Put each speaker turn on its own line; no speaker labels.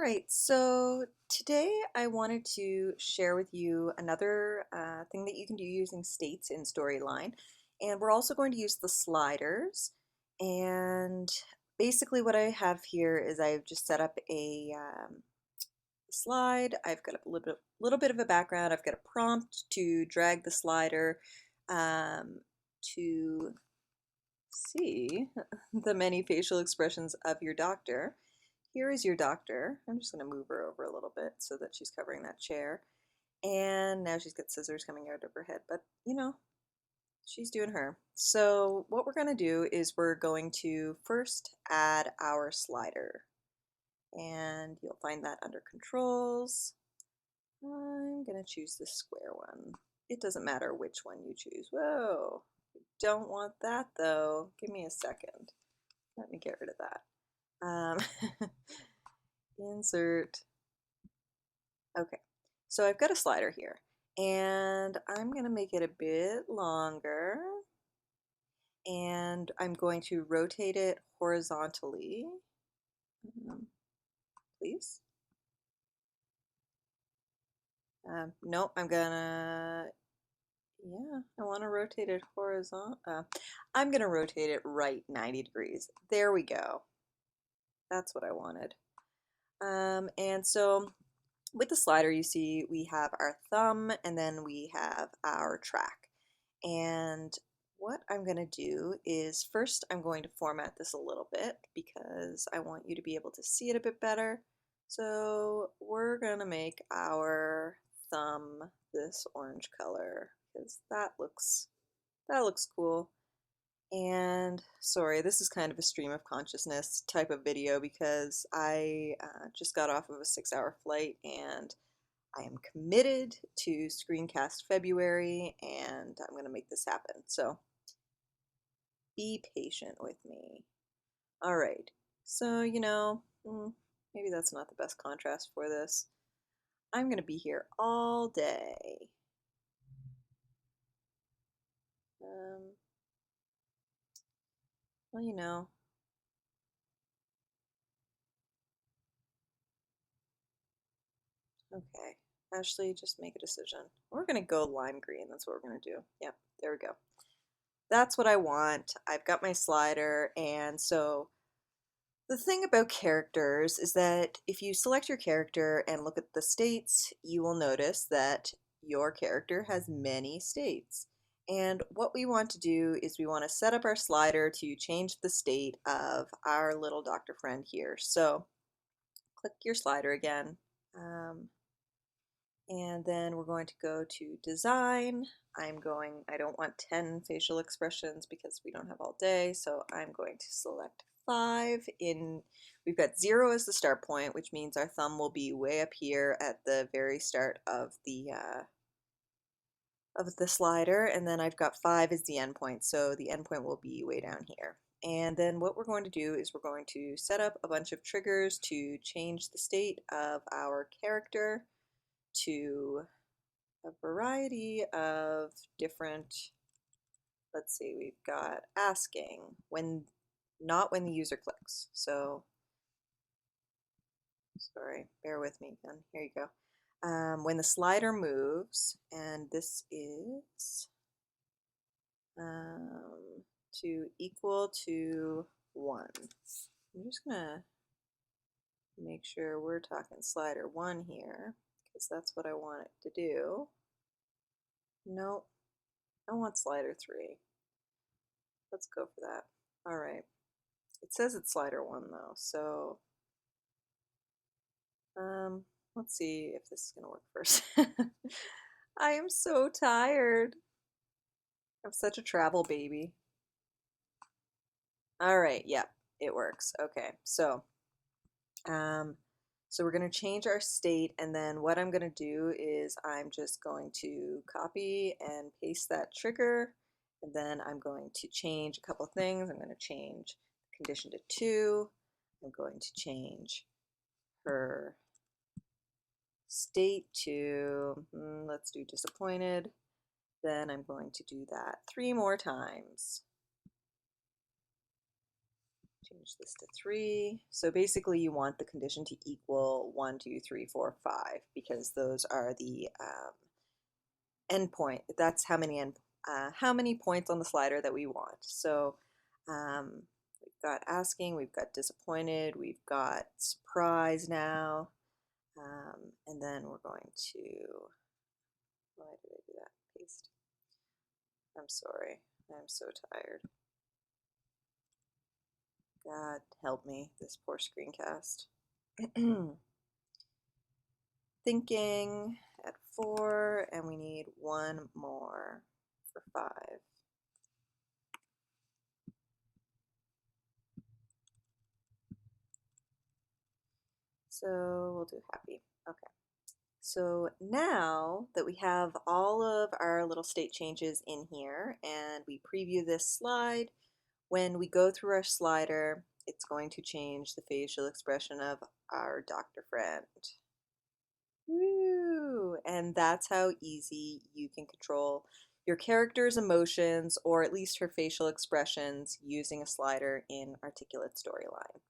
right, so today I wanted to share with you another thing that you can do using states in Storyline. And we're also going to use the sliders. And basically, what I have here is I've just set up a slide. I've got a little bit of a background. I've got a prompt to drag the slider um, to see the many facial expressions of your doctor. Here is your doctor. I'm just going to move her over a little bit so that she's covering that chair. And now she's got scissors coming out of her head, but she's doing her. So what we're going to do is we're going to first add our slider. And you'll find that under controls. I'm going to choose the square one. It doesn't matter which one you choose. Whoa, don't want that though. Give me a second. Let me get rid of that. Insert. Okay, so I've got a slider here, and I'm going to make it a bit longer, and I'm going to rotate it horizontally, please. Nope, I'm gonna, yeah, I want to rotate it horizontal. I'm going to rotate it right 90 degrees. There we go. That's what I wanted. And so with the slider, you see we have our thumb and then we have our track. And what I'm going to do is first I'm going to format this a little bit because I want you to be able to see it a bit better. So we're going to make our thumb this orange color because that looks cool. And sorry, this is kind of a stream of consciousness type of video because I just got off of a 6-hour flight and I am committed to Screencast February and I'm going to make this happen. So be patient with me. All right, so maybe that's not the best contrast for this. I'm going to be here all day. Well, okay. Ashley, just make a decision. We're going to go lime green. That's what we're going to do. Yep, there we go. That's what I want. I've got my slider, and so the thing about characters is that if you select your character and look at the states, you will notice that your character has many states. And what we want to do is we want to set up our slider to change the state of our little doctor friend here. So click your slider again. And then we're going to go to design. I don't want 10 facial expressions because we don't have all day, so I'm going to select 5 we've got 0 as the start point, which means our thumb will be way up here at the very start of the slider, and then I've got 5 as the end point, so the end point will be way down here. And then what we're going to do is we're going to set up a bunch of triggers to change the state of our character to a variety of different, let's see, we've got asking, not when the user clicks. So, sorry, bear with me again. Here you go. When the slider moves, and this is to equal to 1. I'm just gonna make sure we're talking slider 1 here because that's what I want it to do. Nope, I want slider 3. Let's go for that. All right. It says it's slider 1 though, so let's see if this is gonna work first. I am so tired. I'm such a travel baby. All right, yep, it works. Okay, um, so we're gonna change our state, and then what I'm gonna do is I'm just going to copy and paste that trigger, and then I'm going to change a couple things. I'm gonna change condition to 2. I'm going to change her state to, let's do disappointed. Then I'm going to do that 3 more times. change this to 3. So basically you want the condition to equal 1, 2, 3, 4, 5 because those are the endpoint. That's how many points on the slider that we want. So we've got asking, we've got disappointed, we've got surprise now, and then we're going to, why did I do that? Paste. I'm sorry, I'm so tired. God help me, this poor screencast. Thinking at 4, and we need one more for 5. So we'll do happy. Okay. So now that we have all of our little state changes in here and we preview this slide, when we go through our slider, it's going to change the facial expression of our Dr. Friend. Woo! And that's how easy you can control your character's emotions, or at least her facial expressions, using a slider in Articulate Storyline.